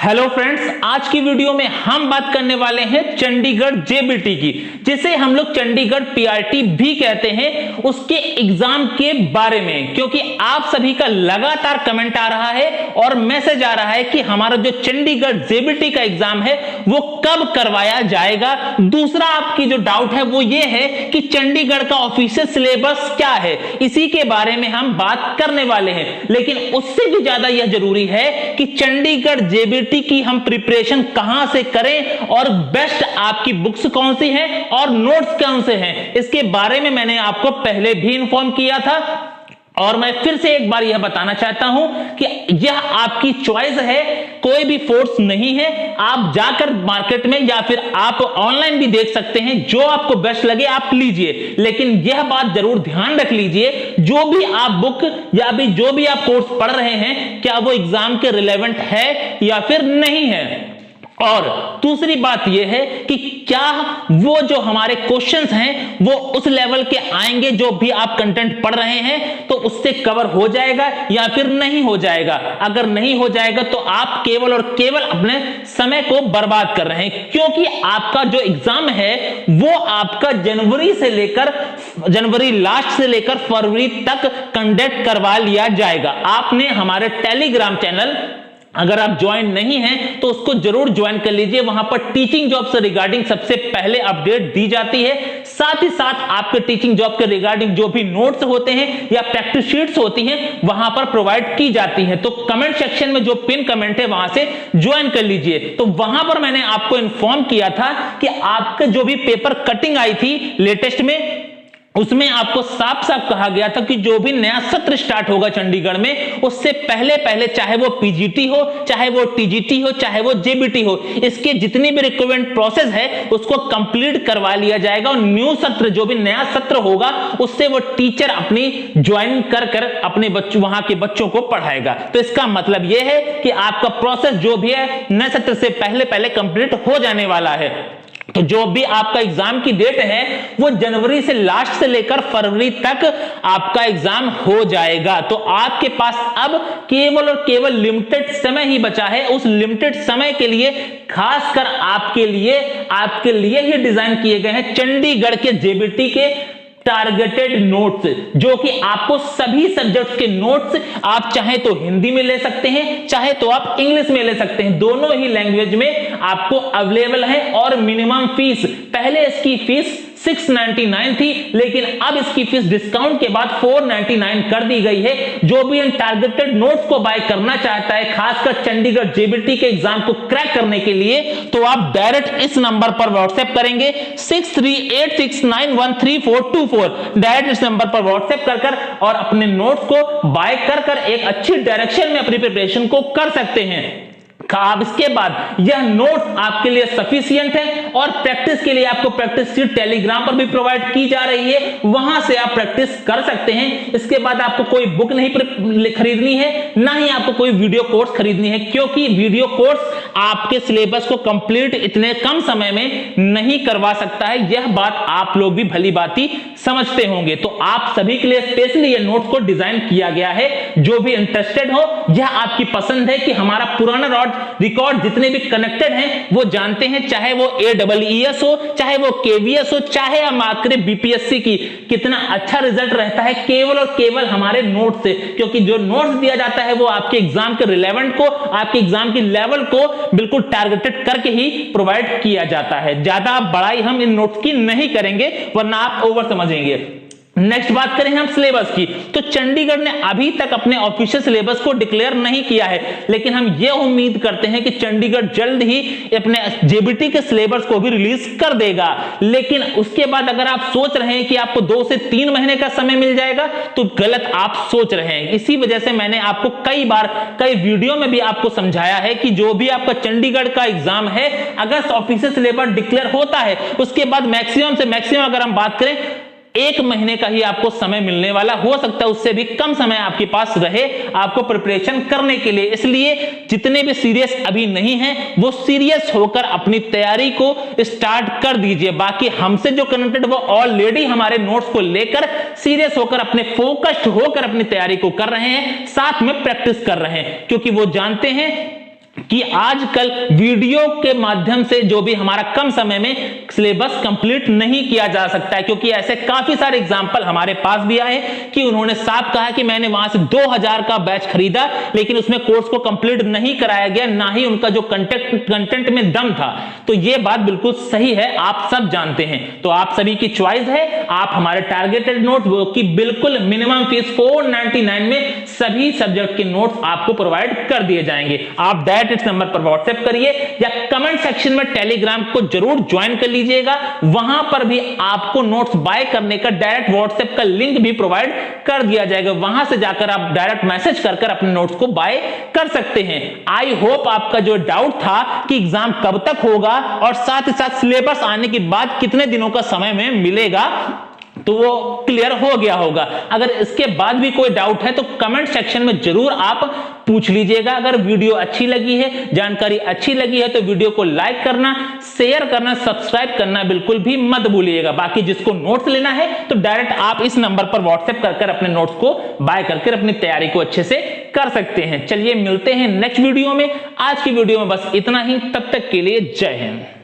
Hello friends, आज की video में हम बात करने वाले हैं चंडीगढ़ जेबीटी की, जिसे हम लोग चंडीगढ़ पीआरटी भी कहते हैं, उसके एग्जाम के बारे में। क्योंकि आप सभी का लगातार कमेंट आ रहा है और मैसेज आ रहा है कि हमारा जो चंडीगढ़ जेबीटी का एग्जाम है वो कब करवाया जाएगा। दूसरा आपकी जो डाउट है वो ये है कि चंडीगढ़ का ऑफिशियल सिलेबस क्या है, इसी के बारे में हम बात करने वाले हैं। लेकिन उससे भी ज्यादा यह जरूरी है कि चंडीगढ़ जेबीटी की हम प्रिपरेशन कहां से करें और बेस्ट आपकी बुक्स कौन सी हैं और नोट्स कौन से हैं, इसके बारे में मैंने आपको पहले भी इन्फॉर्म किया था। और मैं फिर से एक बार यह बताना चाहता हूं कि यह आपकी चॉइस है, कोई भी फोर्स नहीं है। आप जाकर मार्केट में या फिर आप ऑनलाइन भी देख सकते हैं, जो आपको बेस्ट लगे आप लीजिए। लेकिन यह बात जरूर ध्यान रख लीजिए, जो भी आप बुक या भी जो भी आप कोर्स पढ़ रहे हैं, क्या वो एग्जाम के रिलेवेंट है या फिर नहीं है। और दूसरी बात यह है कि क्या वो जो हमारे क्वेश्चंस हैं वो उस लेवल के आएंगे, जो भी आप कंटेंट पढ़ रहे हैं तो उससे कवर हो जाएगा या फिर नहीं हो जाएगा। अगर नहीं हो जाएगा तो आप केवल और केवल अपने समय को बर्बाद कर रहे हैं, क्योंकि आपका जो एग्जाम है वो आपका जनवरी लास्ट से लेकर फरवरी तक कंडक्ट करवा लिया जाएगा। आपने हमारे टेलीग्राम चैनल अगर आप ज्वाइन नहीं हैं तो उसको जरूर ज्वाइन कर लीजिए। वहां पर टीचिंग जॉब से रिगार्डिंग सबसे पहले अपडेट दी जाती है। साथ ही साथ आपके टीचिंग जॉब के रिगार्डिंग जो भी नोट्स होते हैं या प्रैक्टिस शीट्स होती हैं वहां पर प्रोवाइड की जाती हैं। तो कमेंट सेक्शन में जो पिन कमेंट है वहां से ज्वाइन कर लीजिए। तो वहां पर मैंने आपको इन्फॉर्म किया था कि आपके जो भी पेपर कटिंग आई थी लेटेस्ट में, उसमें आपको साफ साफ कहा गया था कि जो भी नया सत्र स्टार्ट होगा चंडीगढ़ में, उससे पहले पहले चाहे वो पीजीटी हो, चाहे वो टीजीटी हो, चाहे वो जेबीटी हो, इसके जितनी भी रिक्रूटमेंट प्रोसेस है उसको कंप्लीट करवा लिया जाएगा। और न्यू सत्र जो भी नया सत्र होगा उससे वो टीचर अपनी ज्वाइन कर अपने बच्चों वहां के बच्चों को पढ़ाएगा। तो इसका मतलब यह है कि आपका प्रोसेस जो भी है नए सत्र से पहले पहले कंप्लीट हो जाने वाला है। तो जो भी आपका एग्जाम की डेट है वो जनवरी से लास्ट से लेकर फरवरी तक आपका एग्जाम हो जाएगा। तो आपके पास अब केवल और केवल लिमिटेड समय ही बचा है। उस लिमिटेड समय के लिए खासकर आपके लिए ही डिजाइन किए गए हैं चंडीगढ़ के जेबीटी के टारगेटेड नोट्स, जो कि आपको सभी सब्जेक्ट्स के नोट्स आप चाहे तो हिंदी में ले सकते हैं, चाहे तो आप इंग्लिश में ले सकते हैं। दोनों ही लैंग्वेज में आपको अवेलेबल है। और मिनिमम फीस, पहले इसकी फीस 699 थी, लेकिन अब इसकी फीस डिस्काउंट के बाद 499 कर दी गई है। जो भी इन टारगेटेड नोट्स को बाय करना चाहता है, खासकर चंडीगढ़ जेबीटी के एग्जाम को क्रैक करने के लिए, तो आप डायरेक्ट इस नंबर पर व्हाट्सएप करेंगे 6386913424। डायरेक्ट इस नंबर पर व्हाट्सएप कर और अपने नोट्स को बाय कर एक अच्छी डायरेक्शन में अपनी प्रिपरेशन को कर सकते हैं। आप इसके बाद यह नोट्स आपके लिए सफिशिएंट है और प्रैक्टिस के लिए आपको प्रैक्टिस शीट टेलीग्राम पर भी प्रोवाइड की जा रही है, वहां से आप प्रैक्टिस कर सकते हैं। इसके बाद आपको कोई बुक नहीं खरीदनी है, ना ही आपको कोई वीडियो कोर्स खरीदनी है, क्योंकि वीडियो कोर्स आपके सिलेबस को कंप्लीट इतने कम समय में नहीं करवा सकता है। यह बात आप लोग भी भली भांति समझते होंगे। तो आप सभी के लिए स्पेशली यह नोट्स को डिजाइन किया गया है। जो भी इंटरेस्टेड हो, यह आपकी पसंद है कि हमारा पुराना रिकॉर्ड जितने भी कनेक्टेड हैं वो जानते हैं, चाहे वो AEES हो, चाहे वो KVS हो, चाहे हम बात करें BPSC की, कितना अच्छा रिजल्ट रहता है केवल और केवल हमारे नोट से। क्योंकि जो नोट्स दिया जाता है वो आपके एग्जाम के रिलेवेंट को, आपके एग्जाम की लेवल को बिल्कुल टारगेटेड करके ही प्रोवाइड किया जाता है। ज्यादा बड़ाई हम इन नोट्स की नहीं करेंगे, वरना आप ओवर समझेंगे। नेक्स्ट बात करें हम सिलेबस की, तो चंडीगढ़ ने अभी तक अपने ऑफिशियल सिलेबस को डिक्लेयर नहीं किया है, लेकिन हम यह उम्मीद करते हैं कि चंडीगढ़ जल्द ही अपने जेबीटी के सिलेबस को भी रिलीज कर देगा। लेकिन उसके बाद अगर आप सोच रहे हैं कि आपको 2 से 3 महीने का समय मिल जाएगा तो गलत आप सोच रहे हैं। इसी वजह से मैंने आपको कई बार कई वीडियो में भी आपको समझाया है कि जो भी आपका चंडीगढ़ का एग्जाम है, अगर ऑफिशियल सिलेबस डिक्लेयर होता है उसके बाद मैक्सिमम से मैक्सिमम अगर हम बात करें 1 महीने का ही आपको समय मिलने वाला, हो सकता है उससे भी कम समय आपके पास रहे आपको प्रिपरेशन करने के लिए। इसलिए जितने भी सीरियस अभी नहीं हैं वो सीरियस होकर अपनी तैयारी को स्टार्ट कर दीजिए। बाकी हमसे जो कनेक्टेड वो ऑलरेडी हमारे नोट्स को लेकर सीरियस होकर अपने फोकस्ड होकर अपनी तैयारी को कर रहे हैं, साथ में प्रैक्टिस कर रहे हैं, क्योंकि वो जानते हैं कि आजकल वीडियो के माध्यम से जो भी हमारा कम समय में सिलेबस कंप्लीट नहीं किया जा सकता है, क्योंकि ऐसे काफी सारे एग्जांपल हमारे पास भी आए कि उन्होंने साफ कहा कि मैंने वहां से 2000 का बैच खरीदा लेकिन उसमें कोर्स को कंप्लीट नहीं कराया गया, ना ही उनका जो कंटेंट में दम था। तो यह बात बिल्कुल सही है, आप सब जानते हैं। तो आप सभी की चॉइस है, आप हमारे टारगेटेड नोट की बिल्कुल मिनिमम फीस 499 में सभी सब्जेक्ट के नोट्स आपको प्रोवाइड कर दिए जाएंगे। आप डायरेक्ट इस नंबर पर व्हाट्सएप करिए या कमेंट सेक्शन में टेलीग्राम को जरूर ज्वाइन कर लीजिएगा, वहां पर भी आपको नोट्स बाय करने का डायरेक्ट व्हाट्सएप का लिंक भी प्रोवाइड कर दिया जाएगा। वहां से जाकर आप डायरेक्ट मैसेज कर अपने नोट्स को बाय कर सकते हैं। आई होप आपका जो डाउट था कि एग्जाम कब तक होगा और साथ ही साथ सिलेबस आने के बाद कितने दिनों का समय में मिलेगा, तो वो क्लियर हो गया होगा। अगर इसके बाद भी कोई डाउट है तो कमेंट सेक्शन में जरूर आप पूछ लीजिएगा। अगर वीडियो अच्छी लगी है, जानकारी अच्छी लगी है, तो वीडियो को लाइक करना, शेयर करना, सब्सक्राइब करना बिल्कुल भी मत भूलिएगा। बाकी जिसको नोट्स लेना है तो डायरेक्ट आप इस नंबर पर व्हाट्सएप कर अपने नोट्स को बाय करके अपनी तैयारी को अच्छे से कर सकते हैं। चलिए मिलते हैं नेक्स्ट वीडियो में। आज की वीडियो में बस इतना ही, तब तक के लिए जय हिंद।